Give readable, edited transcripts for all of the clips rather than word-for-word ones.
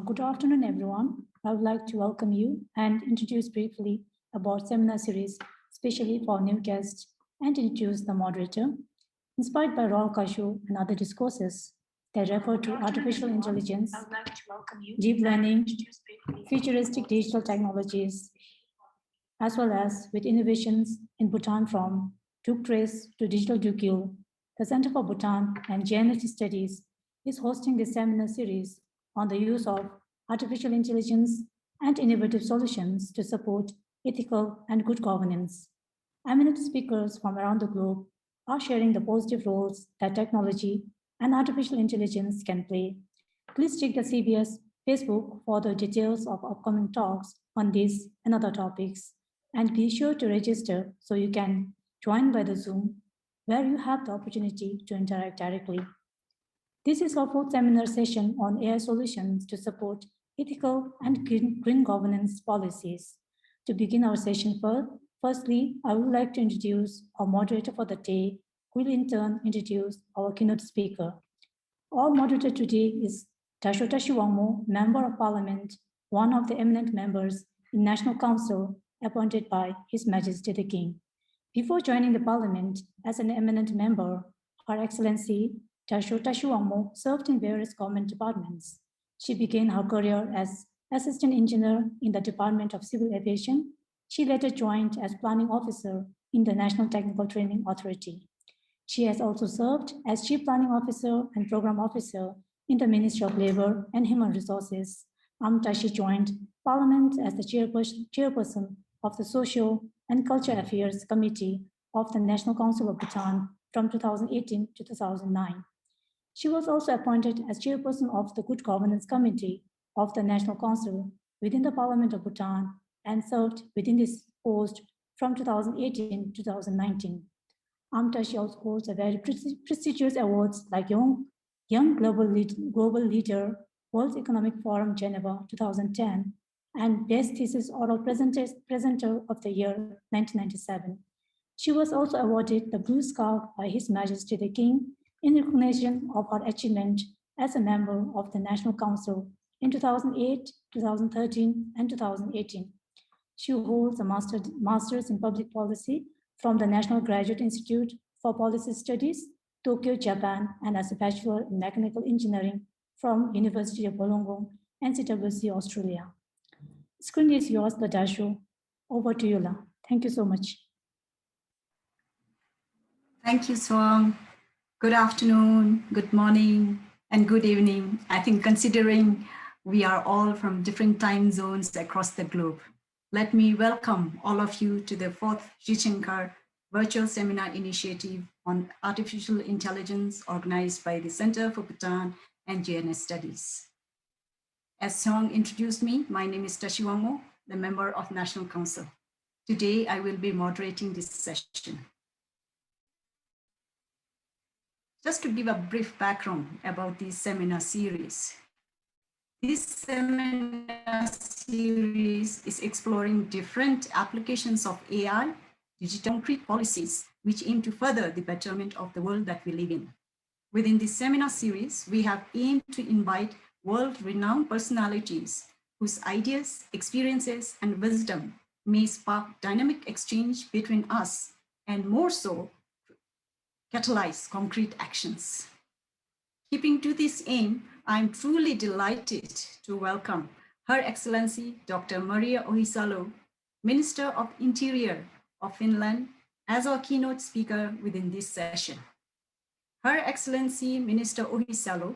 Good afternoon, everyone. I would like to welcome you and introduce briefly about seminar series, especially for new guests, and introduce the moderator. Inspired by Raul Kashu and other discourses that refer to artificial intelligence, deep learning, futuristic digital technologies, as well as with innovations in Bhutan from Duke Trace to Digital Dukul, the Center for Bhutan and Genetic Studies is hosting this seminar series on the use of artificial intelligence and innovative solutions to support ethical and good governance. Eminent speakers from around the globe are sharing the positive roles that technology and artificial intelligence can play. Please check the CBS Facebook for the details of upcoming talks on these and other topics. And be sure to register so you can join by the Zoom, where you have the opportunity to interact directly. This is our fourth seminar session on AI solutions to support ethical and green governance policies. To begin our session firstly, I would like to introduce our moderator for the day, who will in turn introduce our keynote speaker. Our moderator today is Dasho Wangmo, Member of Parliament, one of the eminent members in National Council appointed by His Majesty the King. Before joining the Parliament as an eminent member, Her Excellency Tashi Wangmo served in various government departments. She began her career as Assistant Engineer in the Department of Civil Aviation. She later joined as Planning Officer in the National Technical Training Authority. She has also served as Chief Planning Officer and Program Officer in the Ministry of Labor and Human Resources. Tashi joined Parliament as the chairperson of the Social and Culture Affairs Committee of the National Council of Bhutan from 2018 to 2009. She was also appointed as chairperson of the Good Governance Committee of the National Council within the Parliament of Bhutan and served within this post from 2018 to 2019. Tashi also holds a very prestigious awards like Young Global Leader, World Economic Forum Geneva 2010, and Best Thesis Oral Presenter of the Year 1997. She was also awarded the Blue Scarf by His Majesty the King in recognition of her achievement as a member of the National Council in 2008, 2013, and 2018. She holds a master's in public policy from the National Graduate Institute for Policy Studies, Tokyo, Japan, and as a bachelor in mechanical engineering from University of Wollongong, NCWC, Australia. Screen is yours, Dasho. Over to you, La. Thank you so much. Thank you, Swang. Good afternoon, good morning, and good evening. I think considering we are all from different time zones across the globe, let me welcome all of you to the fourth Shichinkar Virtual Seminar Initiative on Artificial Intelligence organized by the Center for Bhutan and GNS Studies. As Swang introduced me, my name is Tashi Wangmo, the member of National Council. Today, I will be moderating this session. Just to give a brief background about this seminar series. This seminar series is exploring different applications of AI, digital concrete policies, which aim to further the betterment of the world that we live in. Within this seminar series, we have aimed to invite world-renowned personalities whose ideas, experiences, and wisdom may spark dynamic exchange between us, and more so, catalyze concrete actions. Keeping to this aim, I'm truly delighted to welcome Her Excellency Dr. Maria Ohisalo, Minister of Interior of Finland, as our keynote speaker within this session. Her Excellency Minister Ohisalo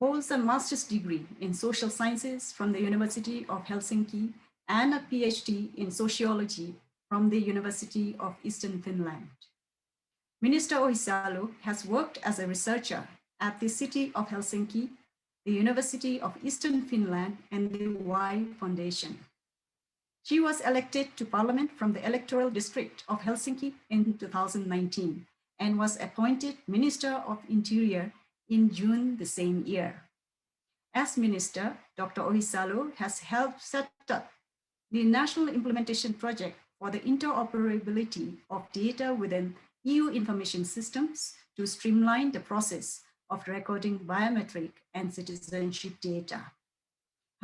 holds a master's degree in social sciences from the University of Helsinki and a Ph.D. in sociology from the University of Eastern Finland. Minister Ohisalo has worked as a researcher at the City of Helsinki, the University of Eastern Finland, and the Y Foundation. She was elected to Parliament from the electoral district of Helsinki in 2019 and was appointed Minister of Interior in June the same year. As Minister, Dr. Ohisalo has helped set up the National Implementation Project for the interoperability of data within EU information systems to streamline the process of recording biometric and citizenship data.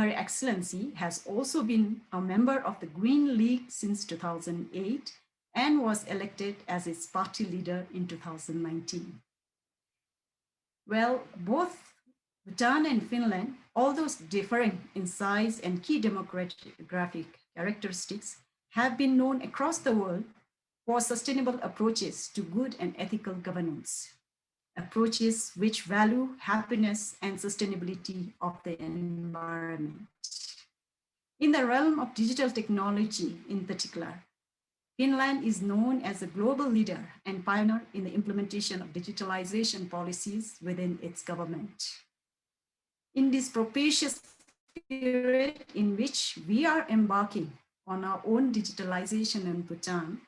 Her Excellency has also been a member of the Green League since 2008 and was elected as its party leader in 2019. Well, both Bhutan and Finland, although differing in size and key demographic characteristics, have been known across the world for sustainable approaches to good and ethical governance, approaches which value happiness and sustainability of the environment. In the realm of digital technology in particular, Finland is known as a global leader and pioneer in the implementation of digitalization policies within its government. In this propitious period in which we are embarking on our own digitalization in Bhutan,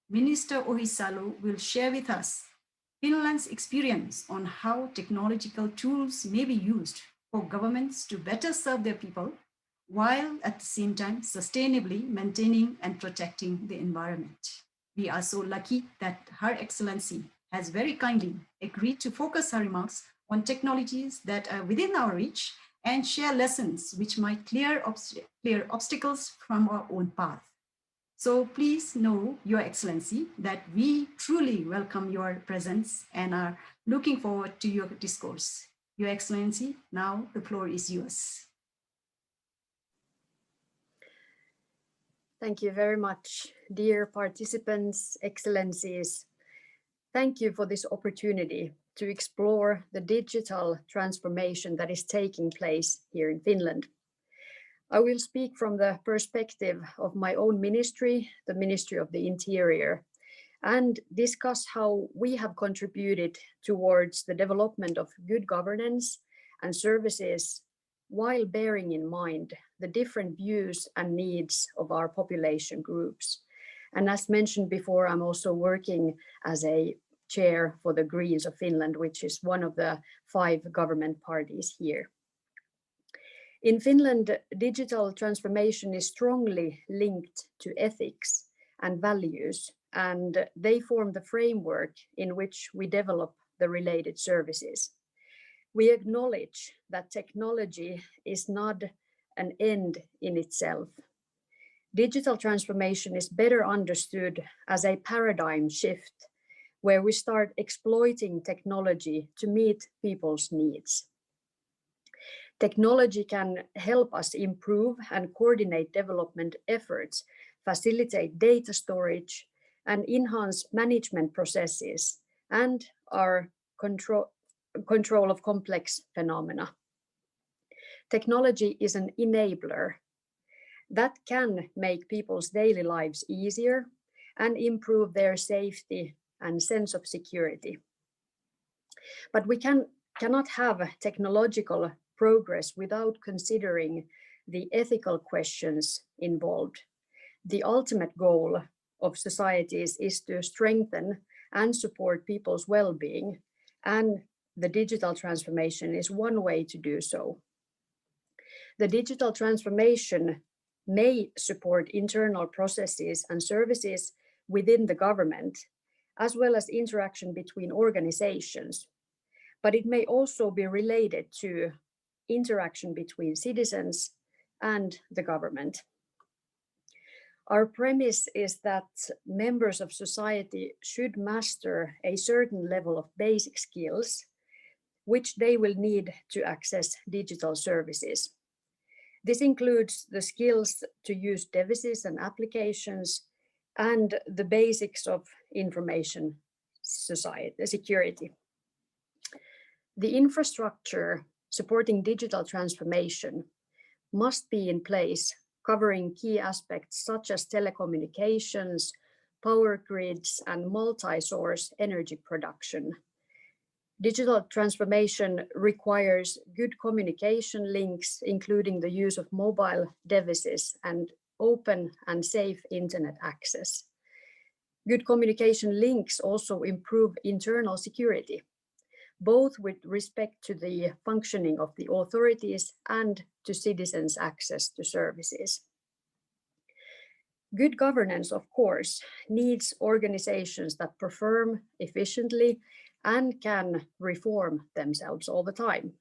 Minister Ohisalo will share with us Finland's experience on how technological tools may be used for governments to better serve their people, while at the same time sustainably maintaining and protecting the environment. We are so lucky that Her Excellency has very kindly agreed to focus her remarks on technologies that are within our reach and share lessons which might clear obstacles from our own path. So please know, Your Excellency, that we truly welcome your presence and are looking forward to your discourse. Your Excellency, now the floor is yours. Thank you very much, dear participants, excellencies. Thank you for this opportunity to explore the digital transformation that is taking place here in Finland. I will speak from the perspective of my own ministry, the Ministry of the Interior, and discuss how we have contributed towards the development of good governance and services while bearing in mind the different views and needs of our population groups. And as mentioned before, I'm also working as a chair for the Greens of Finland, which is one of the 5 government parties here. In Finland, digital transformation is strongly linked to ethics and values, and they form the framework in which we develop the related services. We acknowledge that technology is not an end in itself. Digital transformation is better understood as a paradigm shift where we start exploiting technology to meet people's needs. Technology can help us improve and coordinate development efforts, facilitate data storage, and enhance management processes and our control of complex phenomena. Technology is an enabler that can make people's daily lives easier and improve their safety and sense of security. But we cannot have technological progress without considering the ethical questions involved. The ultimate goal of societies is to strengthen and support people's well-being, and the digital transformation is one way to do so. The digital transformation may support internal processes and services within the government, as well as interaction between organizations, but it may also be related to interaction between citizens and the government. Our premise is that members of society should master a certain level of basic skills, which they will need to access digital services. This includes the skills to use devices and applications and the basics of information security. The infrastructure supporting digital transformation must be in place, covering key aspects such as telecommunications, power grids, and multi-source energy production. Digital transformation requires good communication links, including the use of mobile devices and open and safe internet access. Good communication links also improve internal security, both with respect to the functioning of the authorities and to citizens' access to services. Good governance, of course, needs organizations that perform efficiently and can reform themselves all the time.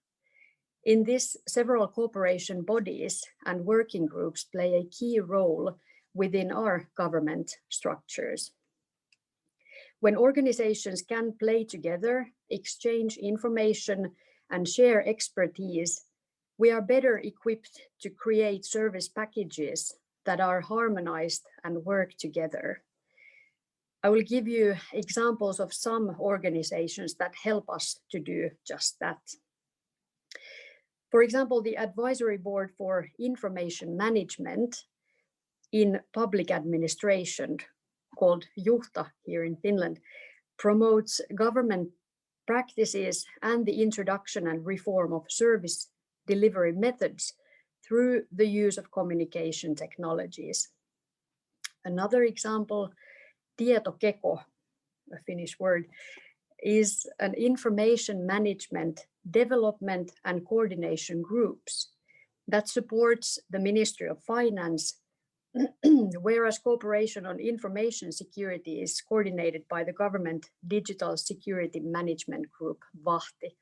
In this, several cooperation bodies and working groups play a key role within our government structures. When organizations can play together, exchange information, and share expertise, we are better equipped to create service packages that are harmonized and work together. I will give you examples of some organizations that help us to do just that. For example, the Advisory Board for Information Management in Public Administration, called Juhta here in Finland, promotes government practices and the introduction and reform of service delivery methods through the use of communication technologies. Another example, Tietokeko, a Finnish word, is an information management, development and coordination groups that supports the Ministry of Finance, whereas cooperation on information security is coordinated by the Government Digital Security Management Group, VAHTI.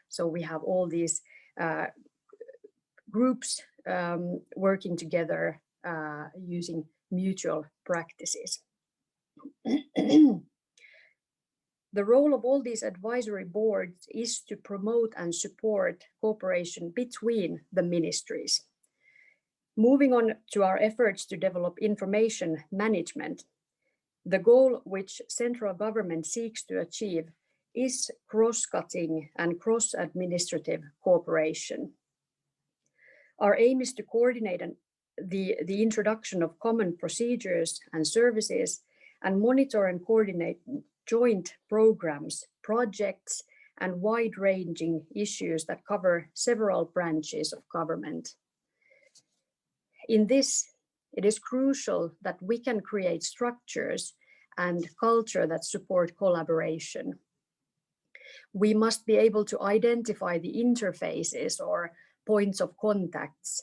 So we have all these groups working together using mutual practices. The role of all these advisory boards is to promote and support cooperation between the ministries. Moving on to our efforts to develop information management, the goal which central government seeks to achieve is cross-cutting and cross-administrative cooperation. Our aim is to coordinate the introduction of common procedures and services and monitor and coordinate joint programs, projects, and wide-ranging issues that cover several branches of government. In this, it is crucial that we can create structures and culture that support collaboration. We must be able to identify the interfaces or points of contacts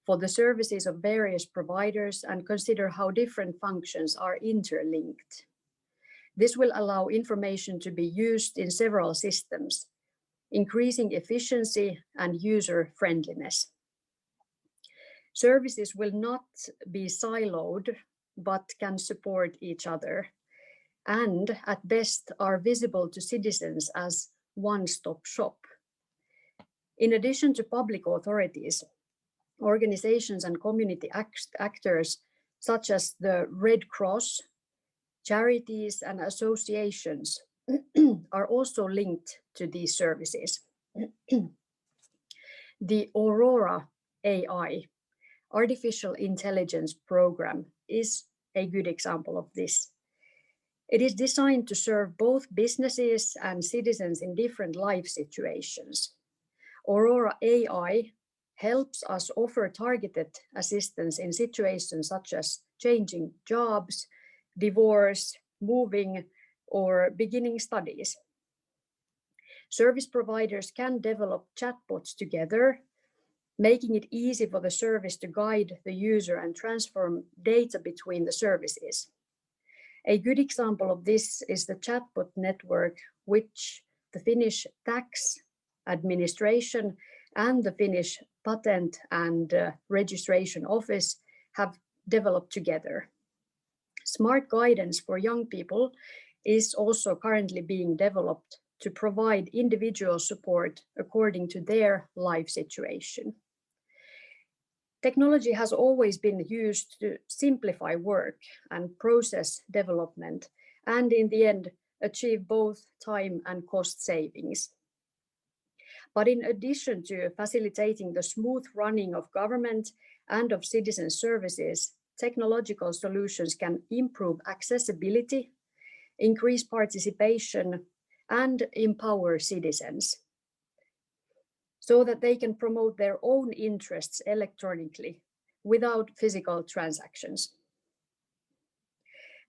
for the services of various providers and consider how different functions are interlinked. This will allow information to be used in several systems, increasing efficiency and user friendliness. Services will not be siloed, but can support each other, and at best are visible to citizens as one-stop shop. In addition to public authorities, organizations and community actors such as the Red Cross, charities and associations are also linked to these services. The Aurora AI artificial intelligence program is a good example of this. It is designed to serve both businesses and citizens in different life situations. Aurora AI helps us offer targeted assistance in situations such as changing jobs, divorce, moving, or beginning studies. Service providers can develop chatbots together, making it easy for the service to guide the user and transform data between the services. A good example of this is the chatbot network, which the Finnish Tax Administration and the Finnish Patent and Registration Office have developed together. Smart guidance for young people is also currently being developed to provide individual support according to their life situation. Technology has always been used to simplify work and process development, and in the end, achieve both time and cost savings. But in addition to facilitating the smooth running of government and of citizen services, technological solutions can improve accessibility, increase participation, and empower citizens, so that they can promote their own interests electronically without physical transactions.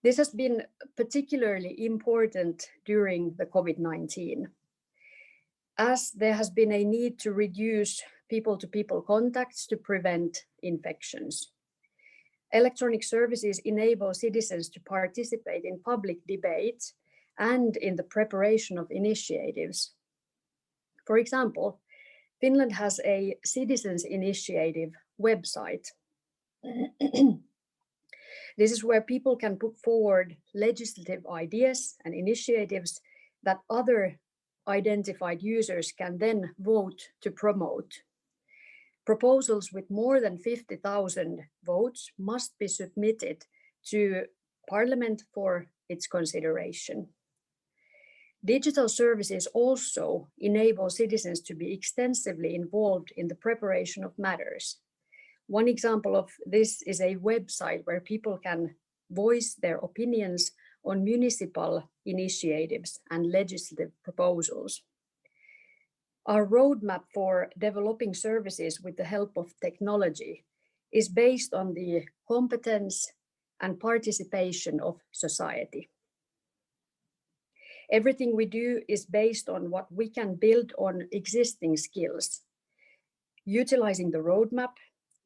This has been particularly important during the COVID-19, as there has been a need to reduce people-to-people contacts to prevent infections. Electronic services enable citizens to participate in public debates and in the preparation of initiatives. For example, Finland has a citizens initiative website. This is where people can put forward legislative ideas and initiatives that other identified users can then vote to promote. Proposals with more than 50,000 votes must be submitted to Parliament for its consideration. Digital services also enable citizens to be extensively involved in the preparation of matters. One example of this is a website where people can voice their opinions on municipal initiatives and legislative proposals. Our roadmap for developing services with the help of technology is based on the competence and participation of society. Everything we do is based on what we can build on existing skills. Utilizing the roadmap,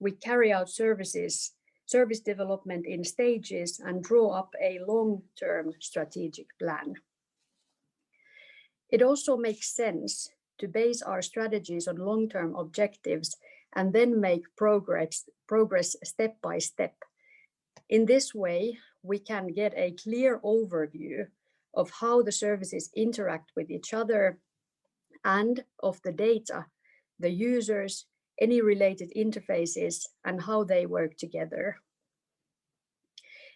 we carry out service development in stages and draw up a long-term strategic plan. It also makes sense to base our strategies on long-term objectives and then make progress step by step. In this way, we can get a clear overview of how the services interact with each other and of the data, the users, any related interfaces, and how they work together.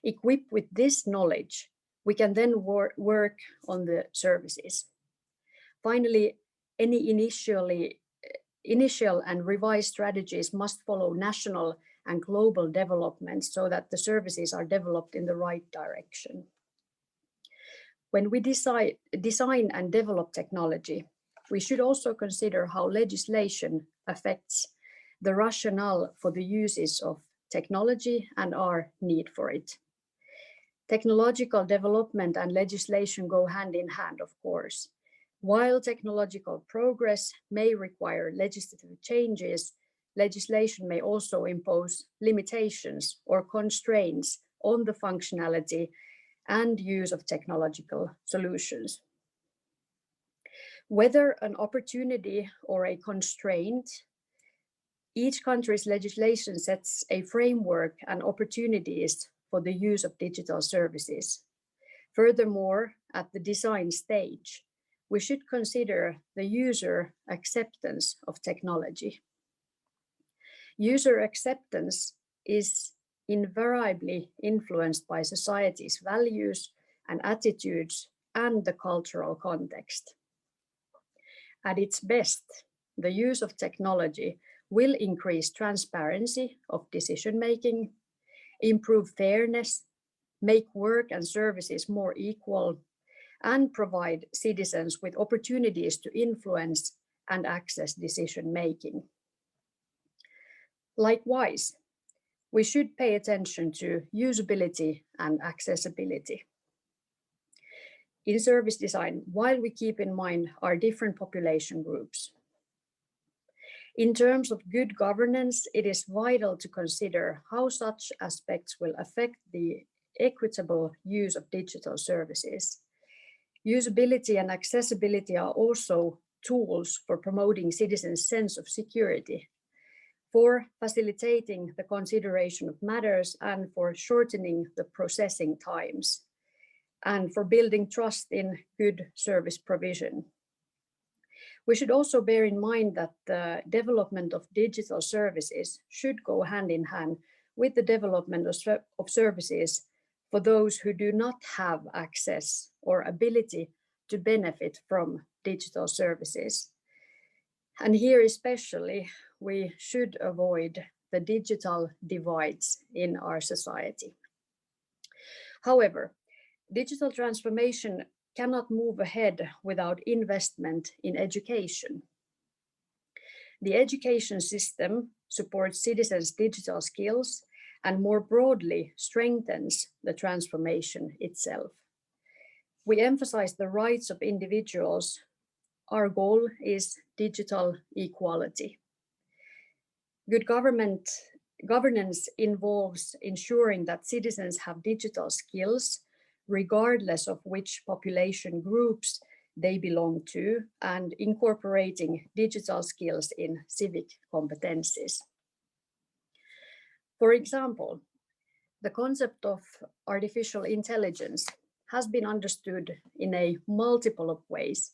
Equipped with this knowledge, we can then work on the services. Finally, any initial and revised strategies must follow national and global developments so that the services are developed in the right direction. When we design and develop technology, we should also consider how legislation affects the rationale for the uses of technology and our need for it. Technological development and legislation go hand in hand, of course. While technological progress may require legislative changes, legislation may also impose limitations or constraints on the functionality and use of technological solutions. Whether an opportunity or a constraint, each country's legislation sets a framework and opportunities for the use of digital services. Furthermore, at the design stage, we should consider the user acceptance of technology. User acceptance is invariably influenced by society's values and attitudes and the cultural context. At its best, the use of technology will increase transparency of decision-making, improve fairness, make work and services more equal, and provide citizens with opportunities to influence and access decision-making. Likewise, we should pay attention to usability and accessibility. In service design, while we keep in mind our different population groups. In terms of good governance, it is vital to consider how such aspects will affect the equitable use of digital services. Usability and accessibility are also tools for promoting citizens' sense of security, for facilitating the consideration of matters and for shortening the processing times, and for building trust in good service provision. We should also bear in mind that the development of digital services should go hand in hand with the development of services for those who do not have access or ability to benefit from digital services. And here especially, we should avoid the digital divides in our society. However, digital transformation cannot move ahead without investment in education. The education system supports citizens' digital skills and more broadly strengthens the transformation itself. We emphasize the rights of individuals. Our goal is digital equality. Good governance involves ensuring that citizens have digital skills regardless of which population groups they belong to and incorporating digital skills in civic competencies. For example, the concept of artificial intelligence has been understood in a multiple of ways,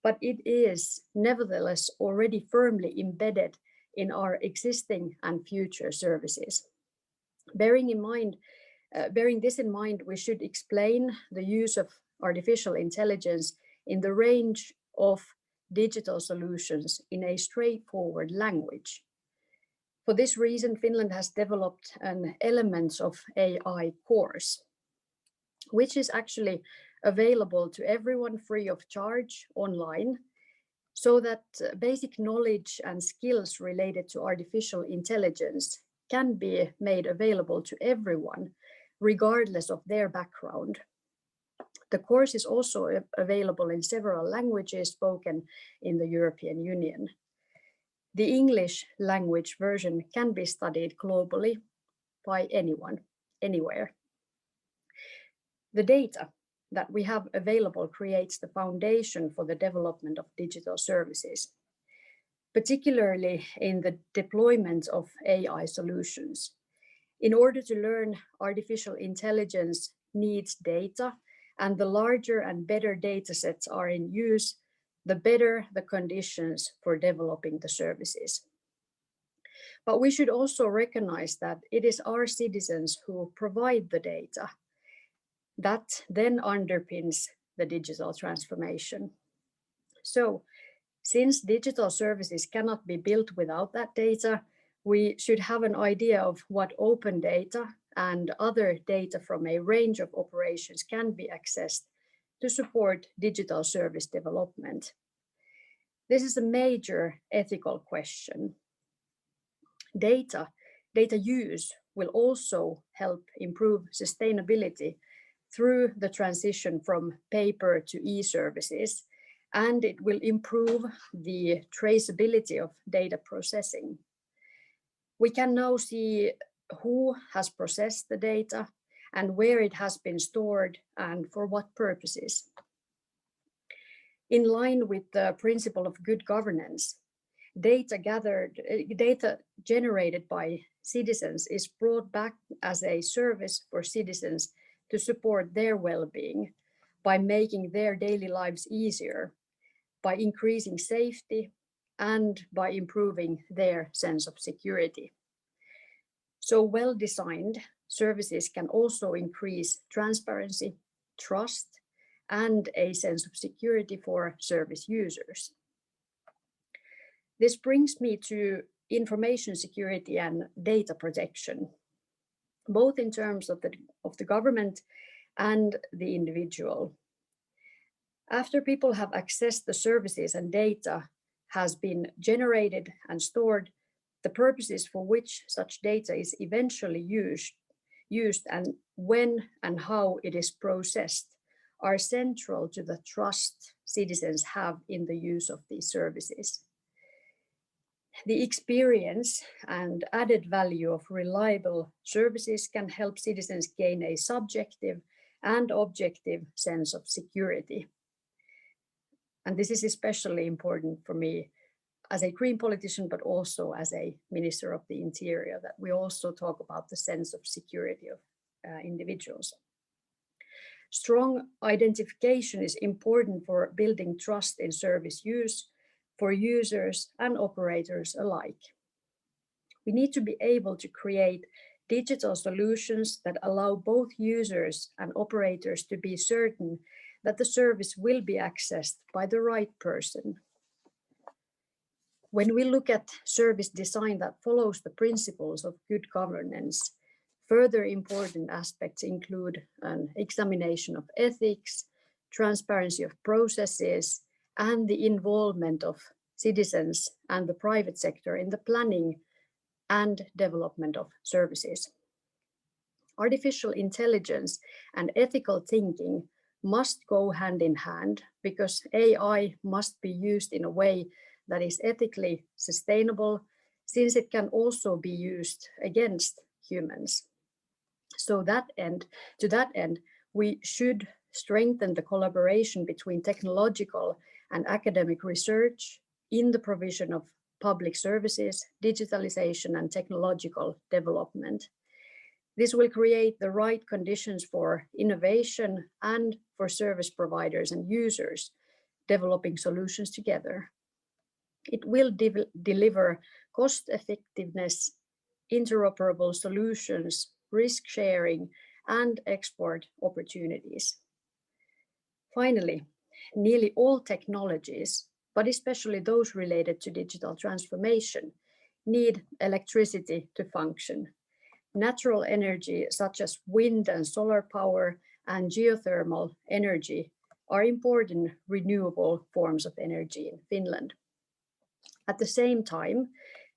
but it is nevertheless already firmly embedded in our existing and future services. Bearing this in mind, we should explain the use of artificial intelligence in the range of digital solutions in a straightforward language. For this reason, Finland has developed an Elements of AI course, which is actually available to everyone free of charge online, so that basic knowledge and skills related to artificial intelligence can be made available to everyone, regardless of their background. The course is also available in several languages spoken in the European Union. The English language version can be studied globally by anyone, anywhere. The data that we have available creates the foundation for the development of digital services, particularly in the deployment of AI solutions. In order to learn, artificial intelligence needs data, and the larger and better data sets are in use, the better the conditions for developing the services. But we should also recognize that it is our citizens who provide the data that then underpins the digital transformation. So, since digital services cannot be built without that data, we should have an idea of what open data and other data from a range of operations can be accessed to support digital service development. This is a major ethical question. Data use will also help improve sustainability through the transition from paper to e-services, and it will improve the traceability of data processing. We can now see who has processed the data and where it has been stored and for what purposes. In line with the principle of good governance, data generated by citizens is brought back as a service for citizens to support their well-being by making their daily lives easier, by increasing safety, and by improving their sense of security. So well-designed services can also increase transparency, trust, and a sense of security for service users. This brings me to information security and data protection, both in terms of the government and the individual. After people have accessed the services and data has been generated and stored, the purposes for which such data is eventually used and when and how it is processed are central to the trust citizens have in the use of these services. The experience and added value of reliable services can help citizens gain a subjective and objective sense of security. And this is especially important for me as a Green politician, but also as a Minister of the Interior, that we also talk about the sense of security of individuals. Strong identification is important for building trust in service use for users and operators alike. We need to be able to create digital solutions that allow both users and operators to be certain that the service will be accessed by the right person. When we look at service design that follows the principles of good governance, further important aspects include an examination of ethics, transparency of processes, and the involvement of citizens and the private sector in the planning and development of services. Artificial intelligence and ethical thinking must go hand in hand because AI must be used in a way that is ethically sustainable, since it can also be used against humans. To that end, we should strengthen the collaboration between technological and academic research in the provision of public services, digitalization, and technological development. This will create the right conditions for innovation and for service providers and users developing solutions together. It will deliver cost effectiveness, interoperable solutions, risk sharing, and export opportunities. Finally, nearly all technologies, but especially those related to digital transformation, need electricity to function. Natural energy such as wind and solar power and geothermal energy are important renewable forms of energy in Finland. At the same time,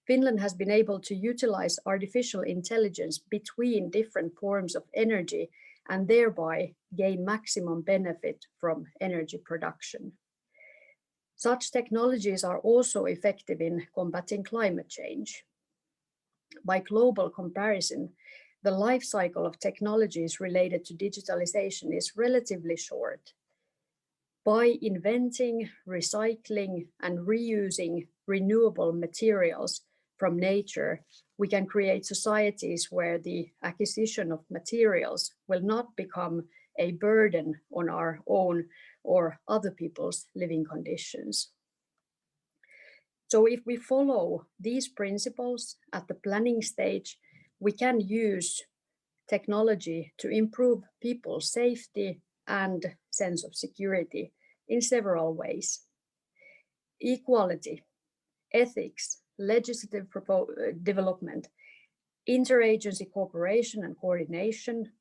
Finland has been able to utilize artificial intelligence between different forms of energy and thereby gain maximum benefit from energy production. Such technologies are also effective in combating climate change. By global comparison, the life cycle of technologies related to digitalization is relatively short. By inventing, recycling, and reusing renewable materials from nature, we can create societies where the acquisition of materials will not become a burden on our own or other people's living conditions. So if we follow these principles at the planning stage, we can use technology to improve people's safety and sense of security in several ways. Equality, ethics, legislative development, interagency cooperation and coordination,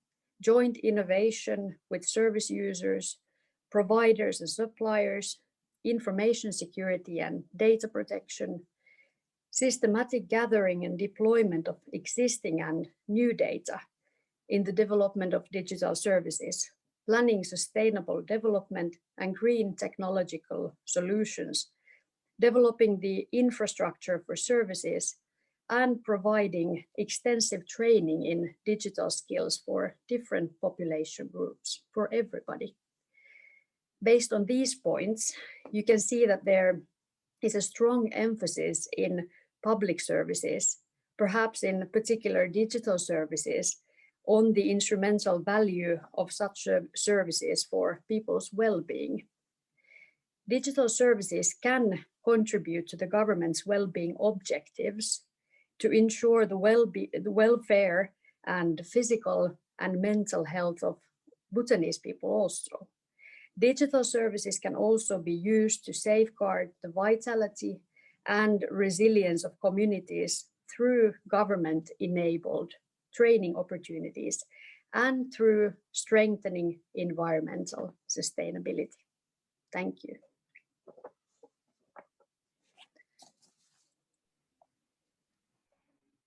joint innovation with service users, providers and suppliers, information security and data protection, systematic gathering and deployment of existing and new data in the development of digital services, planning sustainable development and green technological solutions, developing the infrastructure for services, and providing extensive training in digital skills for different population groups, for everybody. Based on these points, you can see that there is a strong emphasis in public services, perhaps in particular digital services, on the instrumental value of such services for people's well-being. Digital services can contribute to the government's well-being objectives to ensure the welfare and physical and mental health of Bhutanese people also. Digital services can also be used to safeguard the vitality and resilience of communities through government-enabled training opportunities and through strengthening environmental sustainability. Thank you.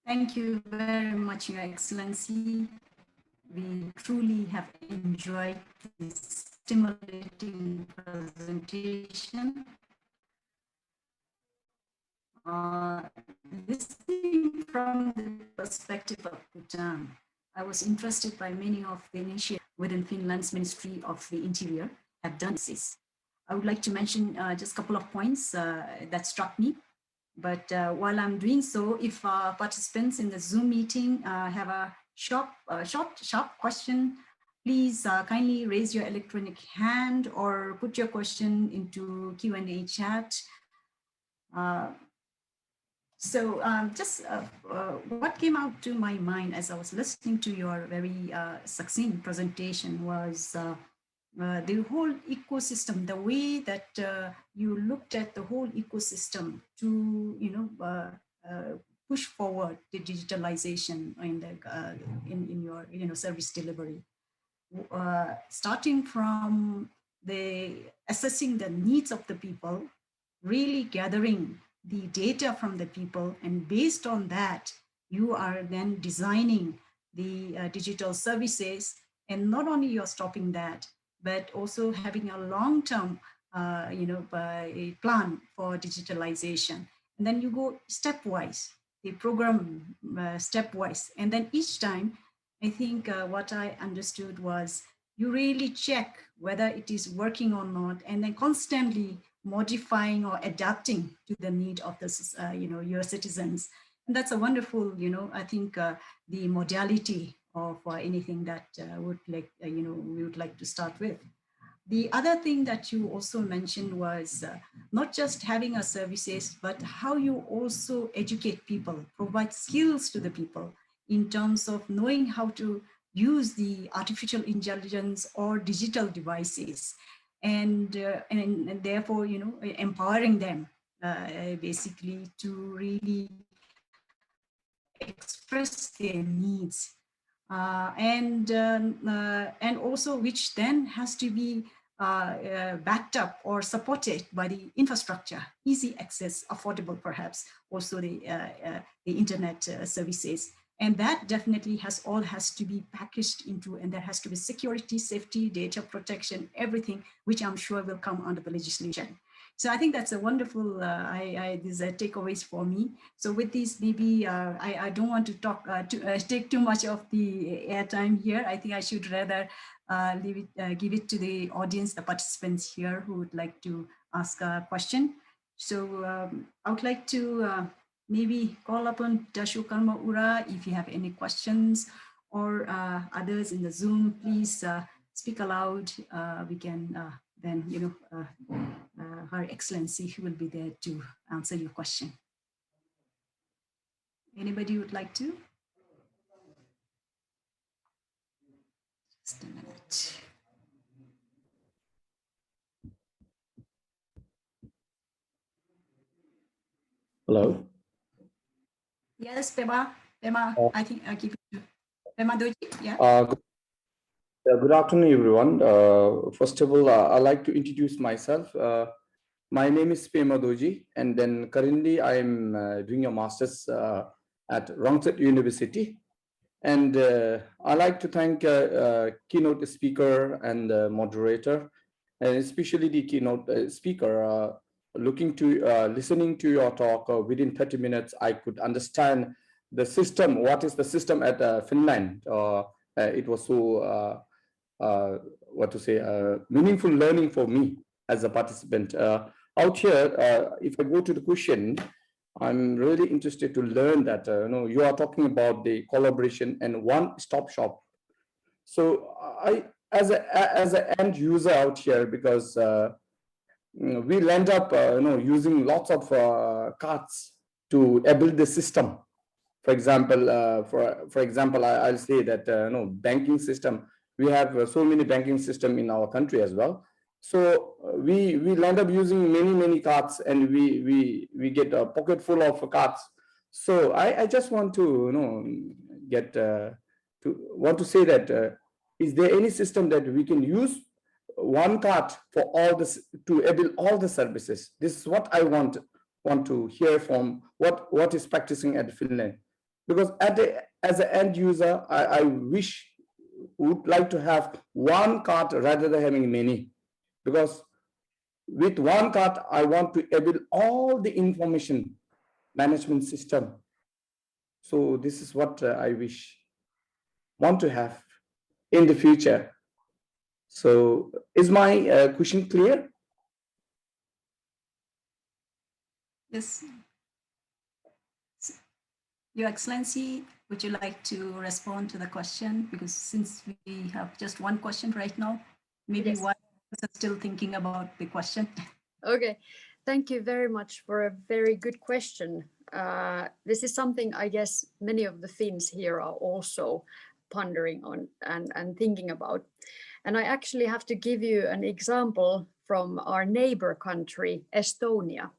Thank you very much, Your Excellency. We truly have enjoyed this stimulating presentation. Listening from the perspective of Bhutan, I was interested by many of the initiatives within Finland's Ministry of the Interior have done this. I would like to mention just a couple of points that struck me. But while I'm doing so, if participants in the Zoom meeting have a sharp question, please kindly raise your electronic hand or put your question into Q&A chat. What came out to my mind as I was listening to your very succinct presentation was the whole ecosystem, the way that you looked at the whole ecosystem to, push forward the digitalization in your service delivery, starting from assessing the needs of the people, really gathering the data from the people, and based on that, you are then designing the digital services, and not only you're stopping that, but also having a long-term, plan for digitalization. And then you go stepwise, the program stepwise. And then each time, I think what I understood was you really check whether it is working or not, and then constantly modifying or adapting to the need of the, your citizens. And that's a wonderful, I think the modality of anything that would like, we would like to start with. The other thing that you also mentioned was not just having our services, but how you also educate people, provide skills to the people in terms of knowing how to use the artificial intelligence or digital devices, and therefore, empowering them basically to really express their needs. And also which then has to be backed up or supported by the infrastructure, easy access, affordable perhaps, also the internet services. And that definitely has to be packaged into, and there has to be security, safety, data protection, everything, which I'm sure will come under the legislation. So I think that's a wonderful, these are takeaways for me. So with this, maybe I don't want to talk, take too much of the airtime here. I think I should rather give it to the audience, the participants here who would like to ask a question. So I would like to maybe call upon Dasho Karma-Ura if you have any questions, or others in the Zoom, please speak aloud. We can then, Her Excellency will be there to answer your question. Anybody would like to? Just a minute. Hello. Yes, Pema, I think I give it to Pema Doji. Yeah. Good afternoon, everyone. First of all, I'd like to introduce myself. My name is Pema Doji, and then currently I'm doing a master's at Rangsit University. And I'd like to thank keynote speaker and moderator, and especially the keynote speaker. Listening to your talk within 30 minutes, I could understand the system. What is the system at Finland? It was so meaningful learning for me as a participant. Out here, if I go to the question, I'm really interested to learn that you are talking about the collaboration and one-stop shop. So I, as an end user out here, because we'll end up using lots of cards to build the system. For example, I'll say that banking system. We have so many banking system in our country as well. So we'll end up using many cards, and we get a pocket full of cards. So I just want to want to say that is there any system that we can use one card for all this to enable all the services? This is what I want to hear from what is practicing at Finland, because as an end user, I would like to have one card rather than having many, because with one card I want to enable all the information management system. So this is what I want to have in the future. So is my question clear? Yes. Your Excellency, would you like to respond to the question? Because since we have just one question right now, maybe Yes. one person still thinking about the question. Okay, thank you very much for a very good question. This is something I guess many of the Finns here are also pondering on and thinking about. And I actually have to give you an example from our neighbor country, Estonia.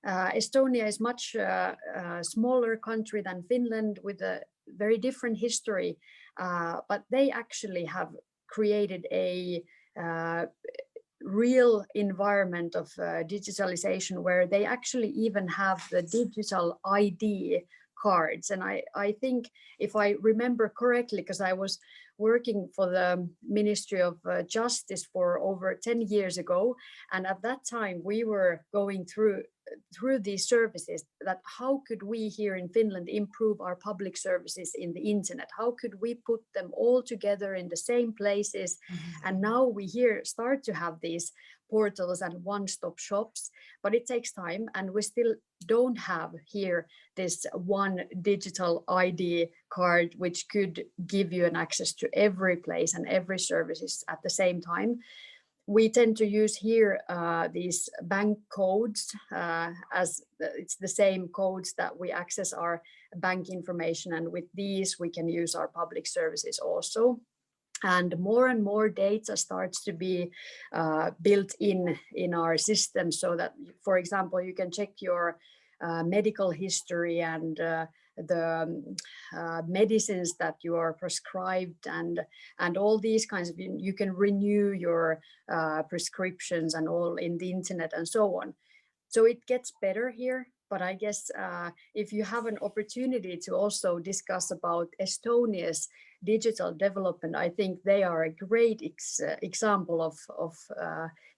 Estonia is much smaller country than Finland with a very different history, but they actually have created a real environment of digitalization where they actually even have the digital ID cards. And I think, if I remember correctly, because I was working for the Ministry of Justice for over 10 years ago, and at that time we were going through through these services, that how could we here in Finland improve our public services in the internet? How could we put them all together in the same places? And now we here start to have these portals and one-stop shops, but it takes time, and we still don't have here this one digital ID card which could give you an access to every place and every services at the same time. We tend to use here these bank codes, as it's the same codes that we access our bank information, and with these we can use our public services also. And more data starts to be built in our system, so that, for example, you can check your medical history and the medicines that you are prescribed, and all these kinds of, you can renew your prescriptions and all in the internet and so on. So it gets better here. But I guess if you have an opportunity to also discuss about Estonia's digital development, I think they are a great example of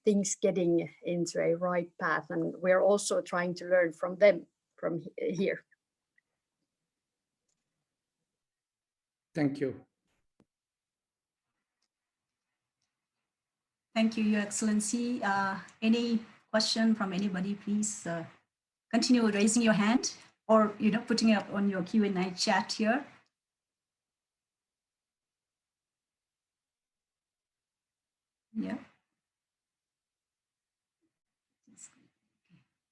things getting into a right path, and we're also trying to learn from them from here. Thank you. Thank you, Your Excellency. Any question from anybody, please continue raising your hand, or putting it up on your Q&A chat here. Yeah.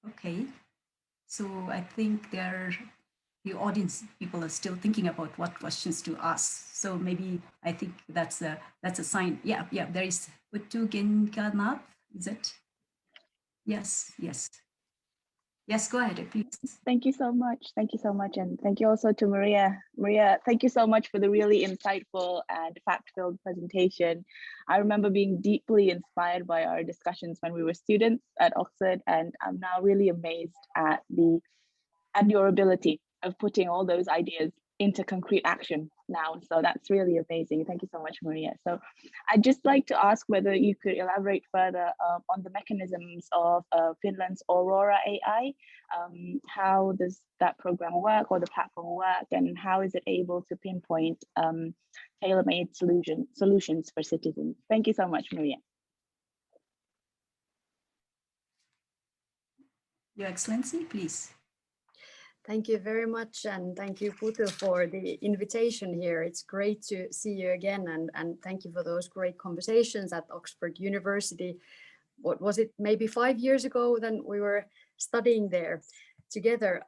Okay. So I think the audience people are still thinking about what questions to ask. So maybe I think that's a sign. Yeah. There is Uttu Genkanath. Is it? Yes. Yes, go ahead, please. Thank you so much. Thank you so much. And thank you also to Maria. Maria, thank you so much for the really insightful and fact-filled presentation. I remember being deeply inspired by our discussions when we were students at Oxford, and I'm now really amazed at your ability of putting all those ideas into concrete action now. So that's really amazing. Thank you so much, Maria. So I'd just like to ask whether you could elaborate further on the mechanisms of Finland's Aurora AI. How does that program work, or the platform work, and how is it able to pinpoint tailor-made solutions for citizens? Thank you so much, Maria. Your Excellency, please. Thank you very much, and thank you, Putu, for the invitation here. It's great to see you again, and thank you for those great conversations at Oxford University. What was it, maybe 5 years ago, then we were studying there together.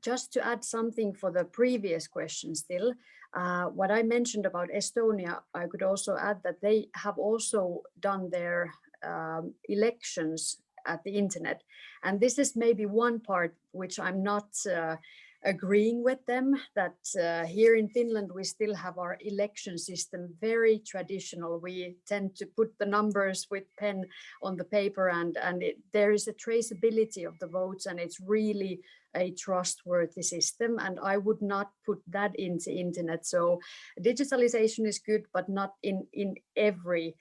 Just to add something for the previous question still, what I mentioned about Estonia, I could also add that they have also done their elections at the internet. And this is maybe one part which I'm not agreeing with them, that here in Finland we still have our election system very traditional. We tend to put the numbers with pen on the paper, and there is a traceability of the votes, and it's really a trustworthy system, and I would not put that into internet. So digitalization is good, but not in every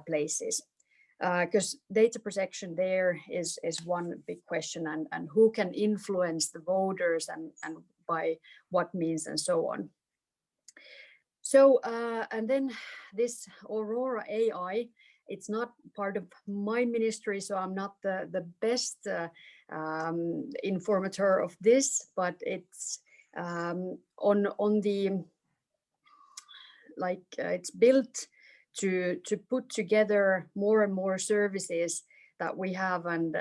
places. Because data protection there is one big question, and who can influence the voters and by what means and so on. So and then this Aurora AI, it's not part of my ministry, so I'm not the best informator of this, but it's on the, like, it's built to put together more and more services that we have, and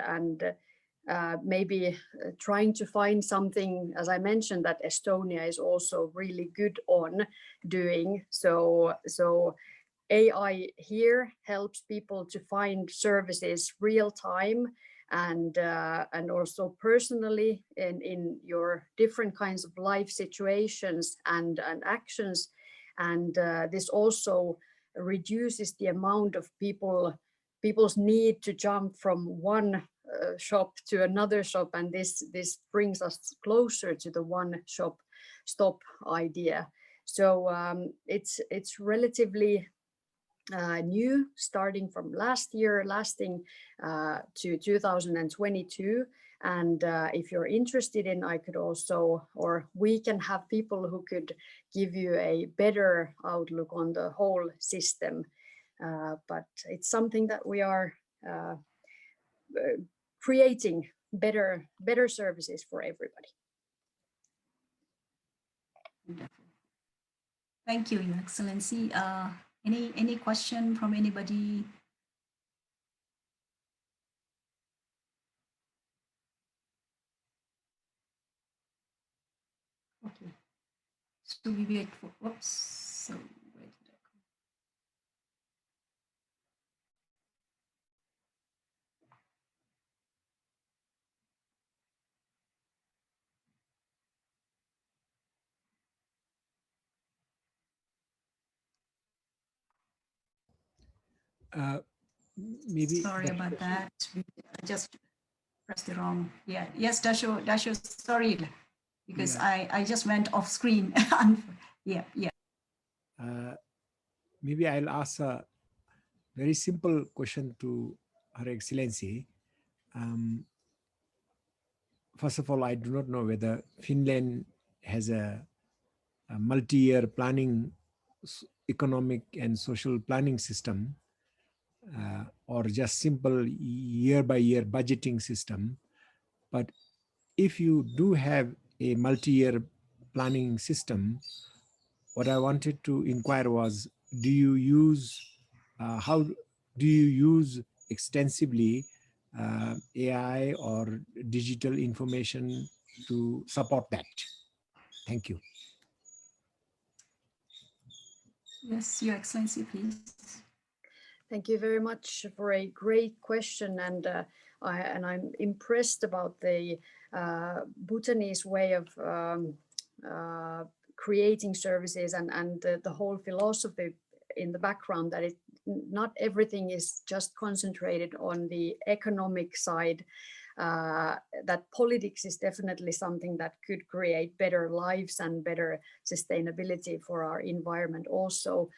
maybe trying to find something, as I mentioned, that Estonia is also really good on doing. So AI here helps people to find services real time, and also personally in your different kinds of life situations and actions. And this also reduces the amount of people's need to jump from one shop to another shop, and this brings us closer to the one shop stop idea. So it's relatively new, starting from last year, lasting to 2022. And if you're interested in, I could also, or we can have people who could give you a better outlook on the whole system. But it's something that we are creating better services for everybody. Wonderful. Thank you, Your Excellency. Any question from anybody? Okay. So we wait for, oops, so where did I go? Maybe sorry about that. I just pressed the wrong. Yeah. Yes, Dasho. Sorry, because yeah. I just went off screen. Yeah. Maybe I'll ask a very simple question to Her Excellency. First of all, I do not know whether Finland has a multi-year planning, economic and social planning system, or just simple year-by-year budgeting system. But if you do have a multi-year planning system, what I wanted to inquire was, do you use, how do you use extensively AI or digital information to support that? Thank you. Yes, Your Excellency, please. Thank you very much for a great question, and I'm impressed about the Bhutanese way of creating services and the whole philosophy in the background, that not everything is just concentrated on the economic side. That politics is definitely something that could create better lives and better sustainability for our environment also.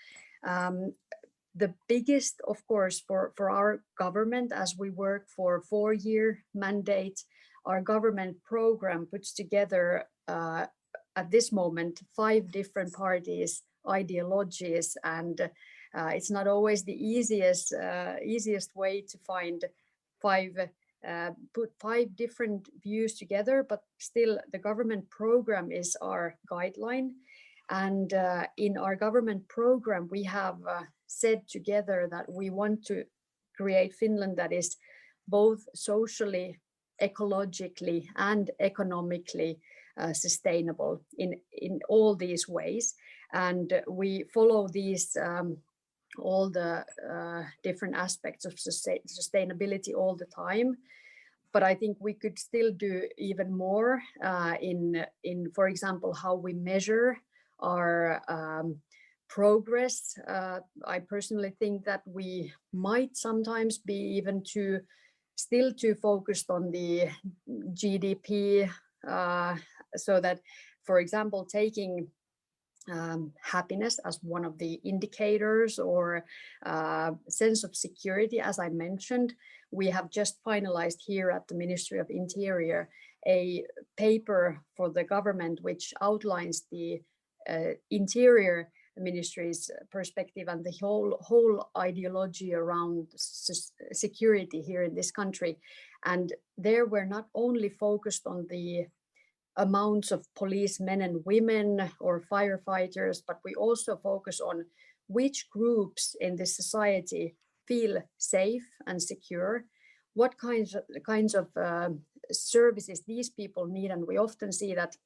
The biggest, of course, for our government, as we work for 4-year mandate, our government program puts together at this moment 5 different parties, ideologies, and it's not always the easiest way to find put 5 different views together, but still the government program is our guideline. And in our government program, we have said together that we want to create Finland that is both socially, ecologically, and economically sustainable in all these ways. And we follow these all the different aspects of sustainability all the time. But I think we could still do even more in, for example, how we measure our progress. I personally think that we might sometimes be even still too focused on the GDP, so that, for example, taking happiness as one of the indicators, or sense of security, as I mentioned. We have just finalized here at the Ministry of Interior a paper for the government which outlines the Interior Ministry's perspective and the whole ideology around security here in this country. And there we're not only focused on the amounts of policemen and women or firefighters, but we also focus on which groups in this society feel safe and secure, what kinds of services these people need. And we often see that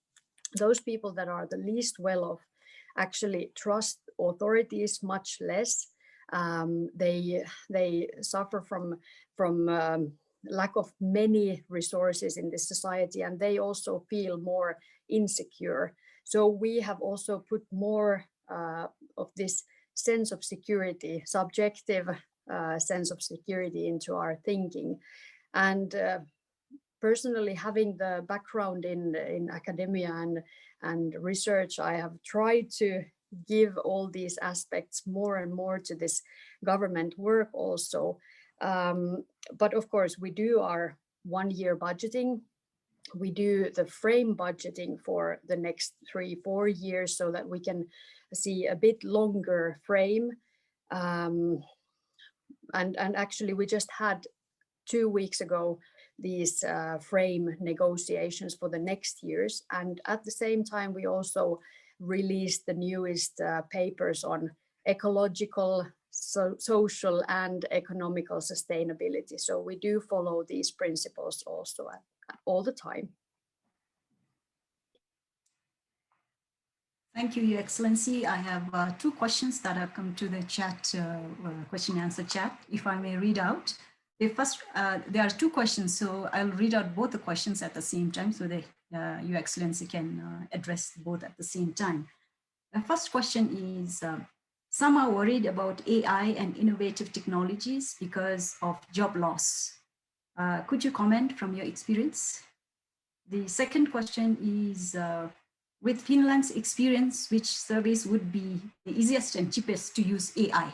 those people that are the least well off actually trust authorities much less. They suffer from lack of many resources in this society, and they also feel more insecure. So we have also put more of this sense of security, subjective sense of security, into our thinking. And personally, having the background in academia and research, I have tried to give all these aspects more and more to this government work also. But of course, we do our 1 year budgeting. We do the frame budgeting for the next 3-4 years so that we can see a bit longer frame. And actually, we just had 2 weeks ago these frame negotiations for the next years. And at the same time, we also released the newest papers on ecological, social and economical sustainability. So we do follow these principles also all the time. Thank you, Your Excellency. I have 2 questions that have come to the chat, question and answer chat, if I may read out. The first, there are 2 questions, so I'll read out both the questions at the same time so that Your Excellency can address both at the same time. The first question is, some are worried about AI and innovative technologies because of job loss. Could you comment from your experience? The second question is, with Finland's experience, which service would be the easiest and cheapest to use AI?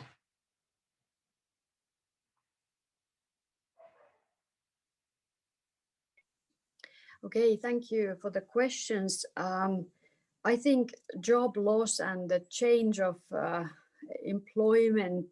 Okay, thank you for the questions. I think job loss and the change of employment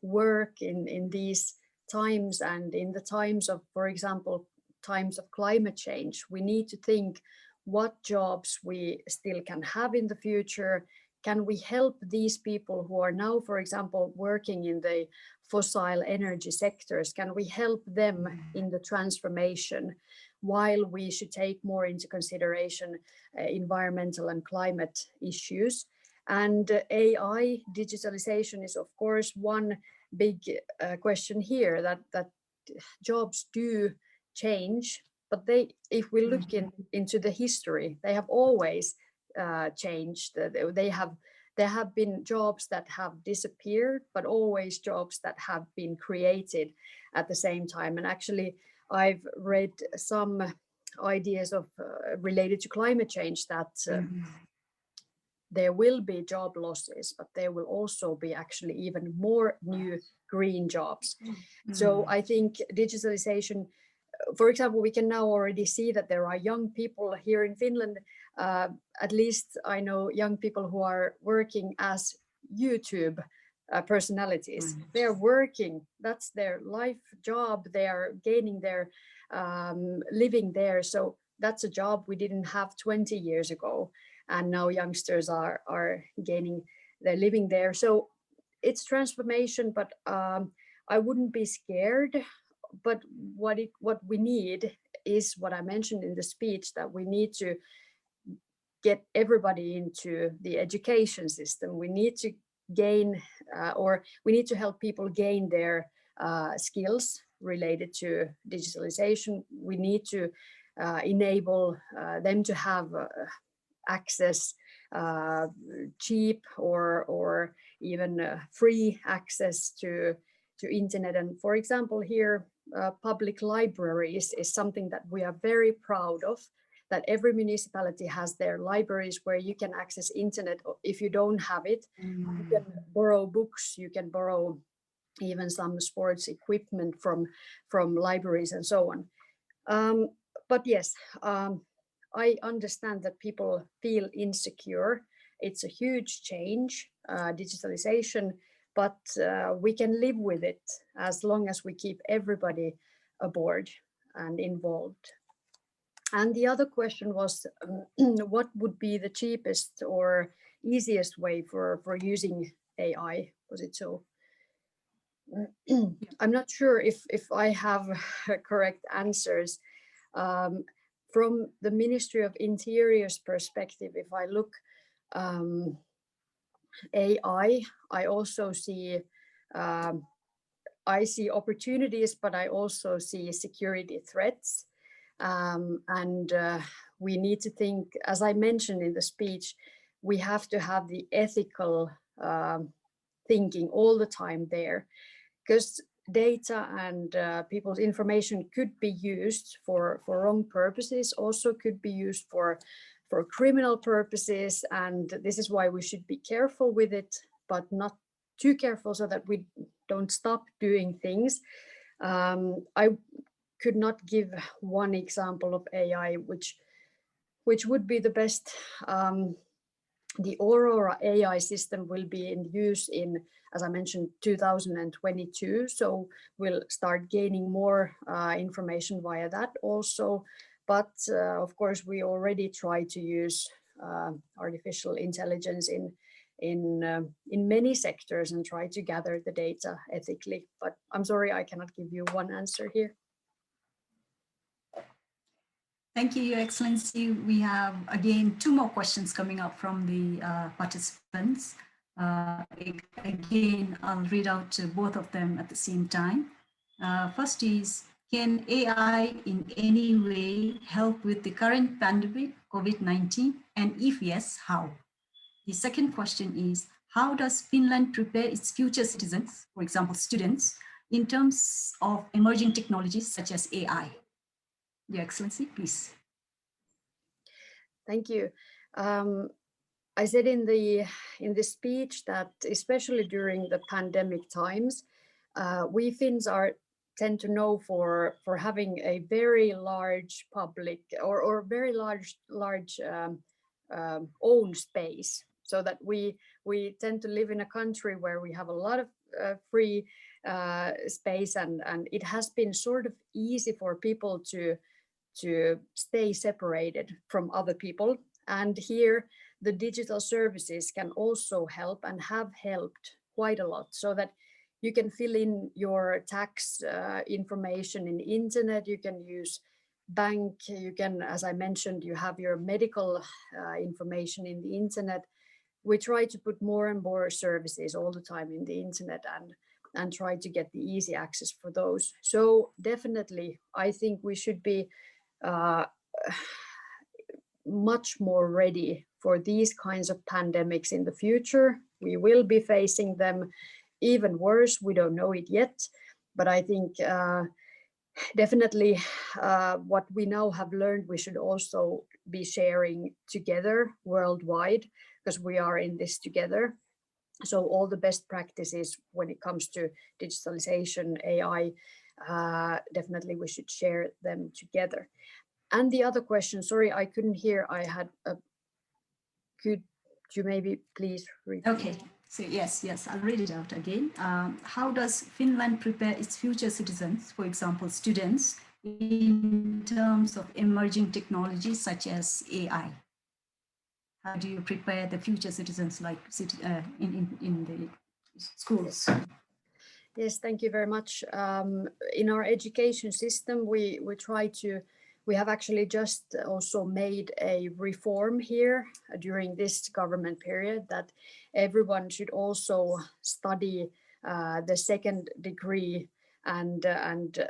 work in these times and in the times of, for example, times of climate change, we need to think what jobs we still can have in the future. Can we help these people who are now, for example, working in the fossil energy sectors? Can we help them in the transformation, while we should take more into consideration environmental and climate issues? And AI, digitalization is of course one big question here, that jobs do change, but if we look into the history, they have always changed. There have been jobs that have disappeared, but always jobs that have been created at the same time. And actually, I've read some ideas of related to climate change that there will be job losses, but there will also be actually even more new green jobs. So I think digitalization, for example, we can now already see that there are young people here in Finland. At least I know young people who are working as YouTube personalities. They're working, that's their life job. They are gaining their living there. So that's a job we didn't have 20 years ago. And now youngsters are gaining their living there. So it's transformation, but I wouldn't be scared. But what we need is what I mentioned in the speech, that we need to get everybody into the education system. We need to gain, or we need to help people gain their skills related to digitalization. We need to enable them to have access, cheap or even free access to internet. And for example, here, public libraries is something that we are very proud of, that every municipality has their libraries where you can access internet. If you don't have it, you can borrow books, you can borrow even some sports equipment from libraries and so on. But yes, I understand that people feel insecure. It's a huge change, digitalization, but we can live with it as long as we keep everybody aboard and involved. And the other question was, what would be the cheapest or easiest way for using AI? Was it so? I'm not sure if I have correct answers. From the Ministry of Interior's perspective, if I look AI, I also see opportunities, but I also see security threats. And we need to think, as I mentioned in the speech, we have to have the ethical thinking all the time there, because data and people's information could be used for wrong purposes, also could be used for for criminal purposes, and this is why we should be careful with it, but not too careful so that we don't stop doing things. I could not give one example of AI which would be the best. The Aurora AI system will be in use in, as I mentioned, 2022. So we'll start gaining more information via that also. But of course, we already try to use artificial intelligence in many sectors and try to gather the data ethically. But I'm sorry, I cannot give you one answer here. Thank you, Your Excellency. We have, again, 2 more questions coming up from the participants. Again, I'll read out both of them at the same time. First is, can AI in any way help with the current pandemic, COVID-19? And if yes, how? The second question is, how does Finland prepare its future citizens, for example, students, in terms of emerging technologies such as AI? Your Excellency, please. Thank you. I said in the speech that especially during the pandemic times, we Finns tend to know for having a very large public or very large own space, so that we tend to live in a country where we have a lot of free space, and it has been sort of easy for people to stay separated from other people. And here the digital services can also help and have helped quite a lot, so that you can fill in your tax information in the internet, you can use bank, you can, as I mentioned, you have your medical information in the internet. We try to put more and more services all the time in the internet and try to get the easy access for those. So definitely, I think we should be much more ready for these kinds of pandemics in the future. We will be facing them even worse. We don't know it yet, but I think definitely what we now have learned, we should also be sharing together worldwide, because we are in this together. So all the best practices when it comes to digitalization, AI, definitely we should share them together. And the other question, sorry, I couldn't hear. I had a, could you maybe please repeat? Okay, so yes, I'll read it out again. How does Finland prepare its future citizens, for example, students, in terms of emerging technologies such as AI? How do you prepare the future citizens like in the schools? Yes, thank you very much. In our education system, we have actually just also made a reform here during this government period, that everyone should also study the second degree, and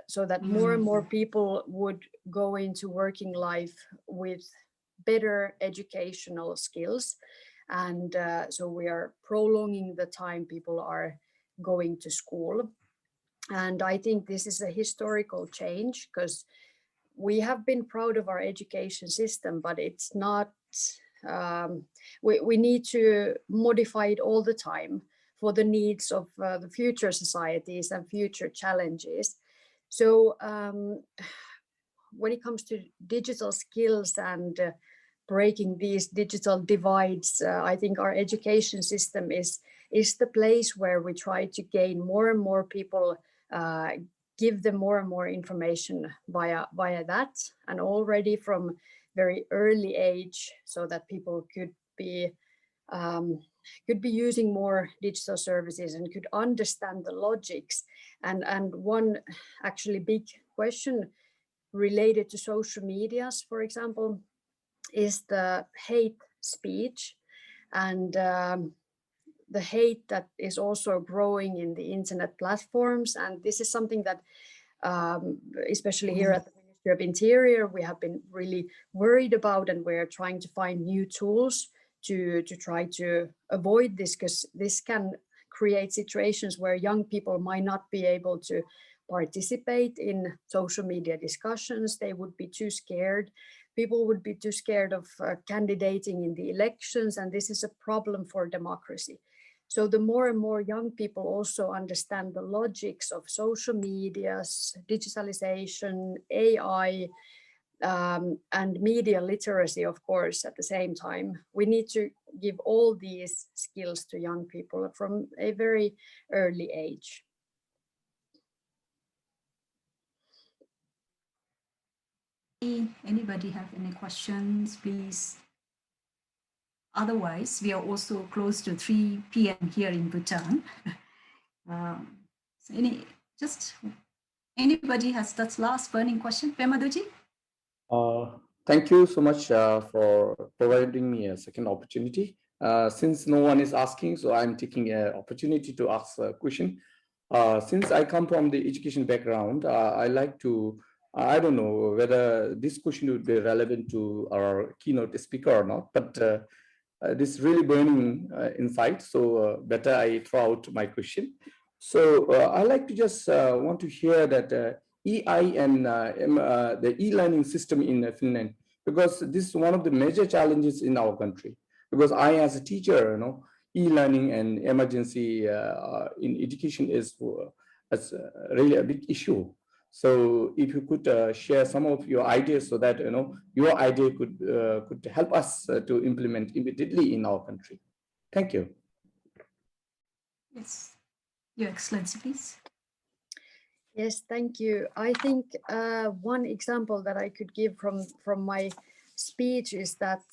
so that more and more people would go into working life with better educational skills. And so we are prolonging the time people are going to school. And I think this is a historical change, because we have been proud of our education system, but it's not, we need to modify it all the time for the needs of the future societies and future challenges. So when it comes to digital skills and breaking these digital divides, I think our education system is the place where we try to gain more and more people, give them more and more information via that, and already from very early age, so that people could be using more digital services and could understand the logics. And one actually big question related to social medias, for example, is the hate speech and the hate that is also growing in the internet platforms. And this is something that especially here at the Ministry of Interior, we have been really worried about, and we're trying to find new tools to try to avoid this, because this can create situations where young people might not be able to participate in social media discussions. They would be too scared. People would be too scared of candidating in the elections, and this is a problem for democracy. So the more and more young people also understand the logics of social medias, digitalization, AI, and media literacy, of course, at the same time. We need to give all these skills to young people from a very early age. Anybody have any questions, please? Otherwise, we are also close to 3 p.m. here in Bhutan. So anybody has that last burning question? Pemadoji? Thank you so much for providing me a second opportunity. Since no one is asking, so I'm taking an opportunity to ask a question. Since I come from the education background, I like to, I don't know whether this question would be relevant to our keynote speaker or not, but this really burning insight, so better I throw out my question. So I like to just want to hear that EI and the e-learning system in Finland, because this is one of the major challenges in our country. Because I, as a teacher, e-learning and emergency in education is really a big issue. So if you could share some of your ideas so that your idea could help us to implement immediately in our country. Thank you. Yes, Your Excellency, please. Yes, thank you. I think one example that I could give from my speech is that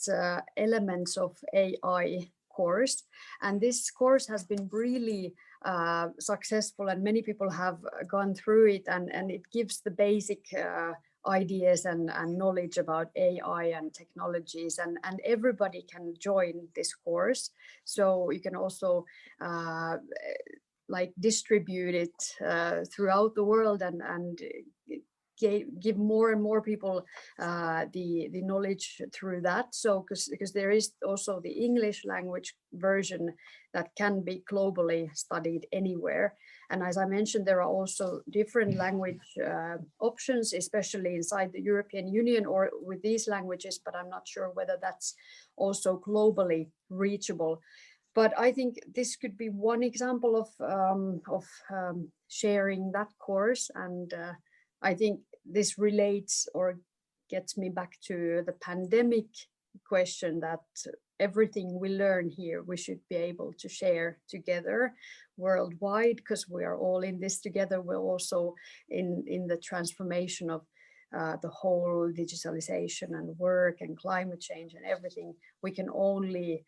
elements of AI course, and this course has been really successful, and many people have gone through it, and it gives the basic ideas and knowledge about AI and technologies, and everybody can join this course. So you can also like distribute it throughout the world and give more and more people the knowledge through that. So because there is also the English language version that can be globally studied anywhere. And as I mentioned, there are also different language options, especially inside the European Union or with these languages, but I'm not sure whether that's also globally reachable. But I think this could be one example of sharing that course. And I think this relates or gets me back to the pandemic question, that everything we learn here, we should be able to share together worldwide, because we are all in this together. We're also in the transformation of the whole digitalization and work and climate change and everything. We can only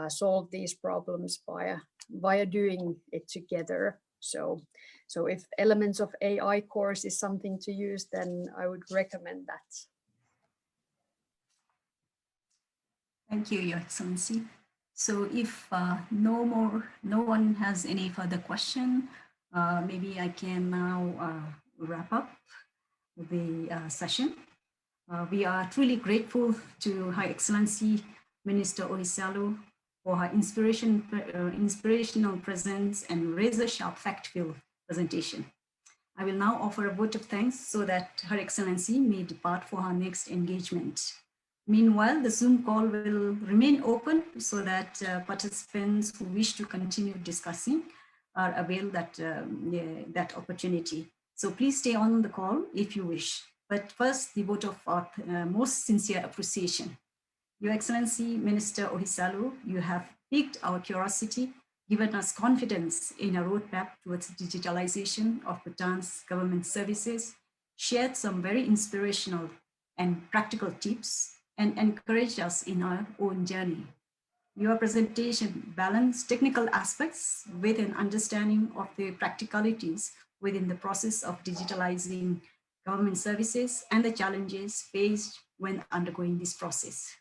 solve these problems via doing it together. So if elements of AI course is something to use, then I would recommend that. Thank you, Your Excellency. So if no one has any further question, maybe I can now wrap up the session. We are truly grateful to Her Excellency Minister Ohisalo for her inspirational presence and razor-sharp fact-filled presentation. I will now offer a vote of thanks so that Her Excellency may depart for her next engagement. Meanwhile, the Zoom call will remain open so that participants who wish to continue discussing are availed that opportunity. So please stay on the call if you wish. But first, the vote of our most sincere appreciation. Your Excellency, Minister Ohisalo, you have piqued our curiosity, given us confidence in a roadmap towards digitalization of Bhutan's government services, shared some very inspirational and practical tips, and encouraged us in our own journey. Your presentation balanced technical aspects with an understanding of the practicalities within the process of digitalizing government services and the challenges faced when undergoing this process.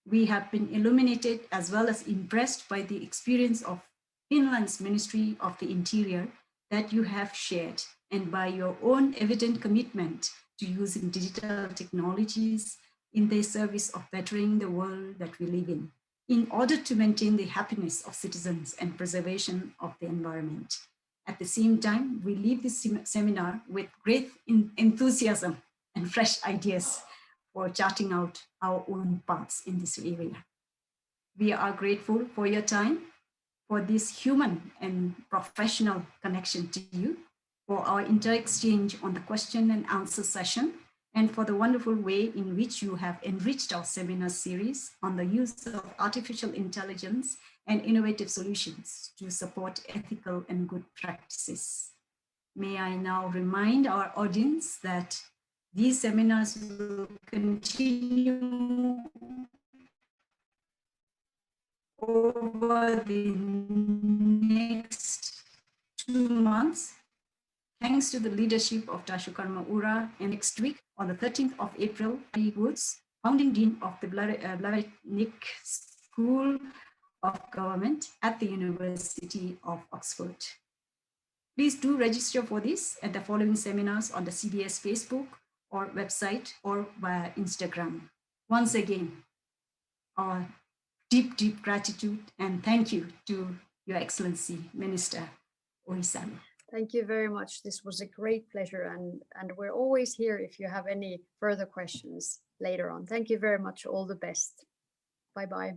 We have been illuminated as well as impressed by the experience of Finland's Ministry of the Interior that you have shared, and by your own evident commitment to using digital technologies in the service of bettering the world that we live in order to maintain the happiness of citizens and preservation of the environment. At the same time, we leave this seminar with great enthusiasm and fresh ideas for charting out our own paths in this area. We are grateful for your time, for this human and professional connection to you, for our inter-exchange on the question and answer session, and for the wonderful way in which you have enriched our seminar series on the use of artificial intelligence and innovative solutions to support ethical and good practices. May I now remind our audience that these seminars will continue over the next 2 months, thanks to the leadership of Dasho Ura. And next week, on the 13th of April, Tashi Woods, founding dean of the biometric School of Government at the University of Oxford. Please do register for this at the following seminars on the CBS Facebook or website or via Instagram. Once again, our deep, deep gratitude and thank you to Your Excellency, Minister Ohisalo. Thank you very much. This was a great pleasure, and we're always here if you have any further questions later on. Thank you very much. All the best. Bye-bye.